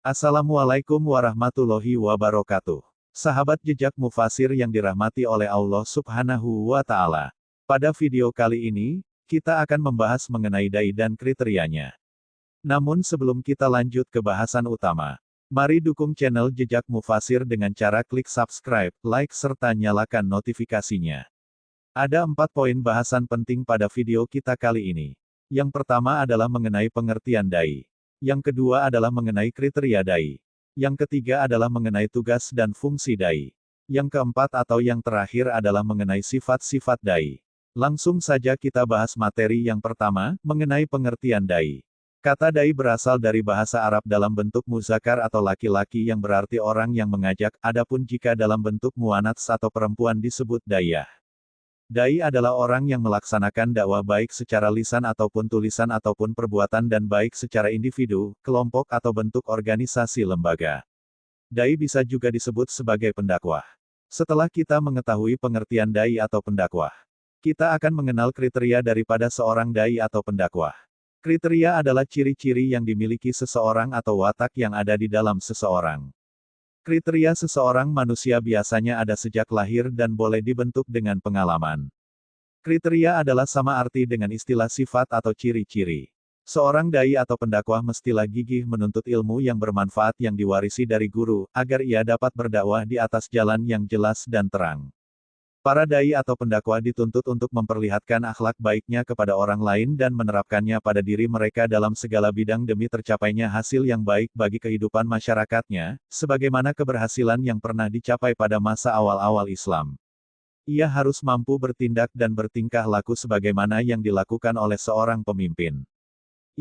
Assalamualaikum warahmatullahi wabarakatuh. Sahabat jejak mufasir yang dirahmati oleh Allah Subhanahu wa Ta'ala. Pada video kali ini, kita akan membahas mengenai dai dan kriterianya. Namun sebelum kita lanjut ke bahasan utama, mari dukung channel Jejak Mufasir dengan cara klik subscribe, like serta nyalakan notifikasinya. Ada 4 poin bahasan penting pada video kita kali ini. Yang pertama adalah mengenai pengertian dai. Yang kedua adalah mengenai kriteria dai. Yang ketiga adalah mengenai tugas dan fungsi dai. Yang keempat atau yang terakhir adalah mengenai sifat-sifat dai. Langsung saja kita bahas materi yang pertama, mengenai pengertian dai. Kata dai berasal dari bahasa Arab dalam bentuk muzakkar atau laki-laki yang berarti orang yang mengajak, adapun jika dalam bentuk muannats atau perempuan disebut daiyah. Dai adalah orang yang melaksanakan dakwah baik secara lisan ataupun tulisan ataupun perbuatan dan baik secara individu, kelompok atau bentuk organisasi lembaga. Dai bisa juga disebut sebagai pendakwah. Setelah kita mengetahui pengertian dai atau pendakwah, kita akan mengenal kriteria daripada seorang dai atau pendakwah. Kriteria adalah ciri-ciri yang dimiliki seseorang atau watak yang ada di dalam seseorang. Kriteria seseorang manusia biasanya ada sejak lahir dan boleh dibentuk dengan pengalaman. Kriteria adalah sama arti dengan istilah sifat atau ciri-ciri. Seorang dai atau pendakwah mestilah gigih menuntut ilmu yang bermanfaat yang diwarisi dari guru, agar ia dapat berdakwah di atas jalan yang jelas dan terang. Para dai atau pendakwah dituntut untuk memperlihatkan akhlak baiknya kepada orang lain dan menerapkannya pada diri mereka dalam segala bidang demi tercapainya hasil yang baik bagi kehidupan masyarakatnya, sebagaimana keberhasilan yang pernah dicapai pada masa awal-awal Islam. Ia harus mampu bertindak dan bertingkah laku sebagaimana yang dilakukan oleh seorang pemimpin.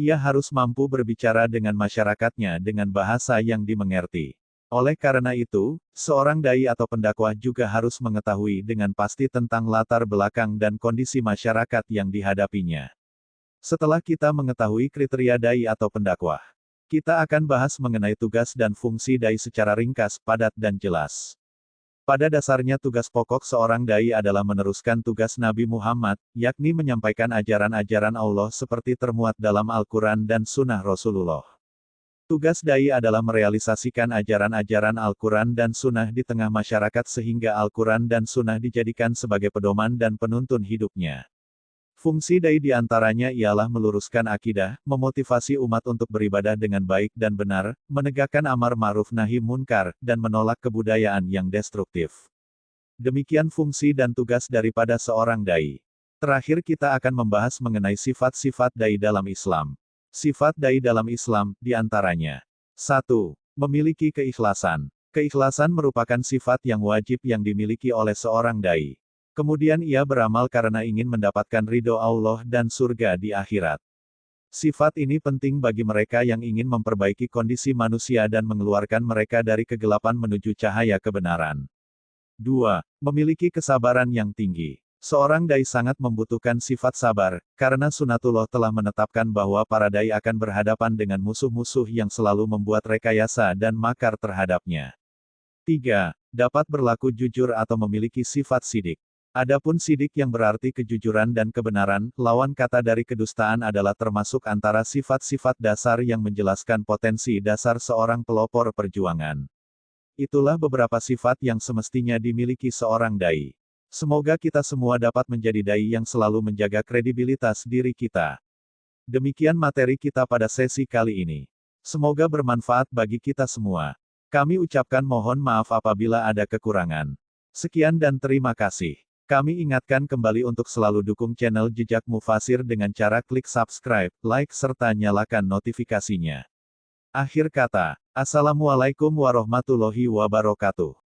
Ia harus mampu berbicara dengan masyarakatnya dengan bahasa yang dimengerti. Oleh karena itu, seorang dai atau pendakwah juga harus mengetahui dengan pasti tentang latar belakang dan kondisi masyarakat yang dihadapinya. Setelah kita mengetahui kriteria dai atau pendakwah, kita akan bahas mengenai tugas dan fungsi dai secara ringkas, padat dan jelas. Pada dasarnya tugas pokok seorang dai adalah meneruskan tugas Nabi Muhammad, yakni menyampaikan ajaran-ajaran Allah seperti termuat dalam Al-Quran dan Sunnah Rasulullah. Tugas dai adalah merealisasikan ajaran-ajaran Al-Quran dan Sunnah di tengah masyarakat sehingga Al-Quran dan Sunnah dijadikan sebagai pedoman dan penuntun hidupnya. Fungsi dai diantaranya ialah meluruskan akidah, memotivasi umat untuk beribadah dengan baik dan benar, menegakkan amar ma'ruf nahi munkar, dan menolak kebudayaan yang destruktif. Demikian fungsi dan tugas daripada seorang dai. Terakhir kita akan membahas mengenai sifat-sifat dai dalam Islam. Sifat dai dalam Islam, diantaranya. 1. Memiliki keikhlasan. Keikhlasan merupakan sifat yang wajib yang dimiliki oleh seorang dai. Kemudian ia beramal karena ingin mendapatkan ridho Allah dan surga di akhirat. Sifat ini penting bagi mereka yang ingin memperbaiki kondisi manusia dan mengeluarkan mereka dari kegelapan menuju cahaya kebenaran. 2. Memiliki kesabaran yang tinggi. Seorang dai sangat membutuhkan sifat sabar, karena sunatullah telah menetapkan bahwa para dai akan berhadapan dengan musuh-musuh yang selalu membuat rekayasa dan makar terhadapnya. 3. Dapat berlaku jujur atau memiliki sifat sidik. Adapun sidik yang berarti kejujuran dan kebenaran, lawan kata dari kedustaan adalah termasuk antara sifat-sifat dasar yang menjelaskan potensi dasar seorang pelopor perjuangan. Itulah beberapa sifat yang semestinya dimiliki seorang dai. Semoga kita semua dapat menjadi dai yang selalu menjaga kredibilitas diri kita. Demikian materi kita pada sesi kali ini. Semoga bermanfaat bagi kita semua. Kami ucapkan mohon maaf apabila ada kekurangan. Sekian dan terima kasih. Kami ingatkan kembali untuk selalu dukung channel Jejak Mufasir dengan cara klik subscribe, like serta nyalakan notifikasinya. Akhir kata, Assalamualaikum warahmatullahi wabarakatuh.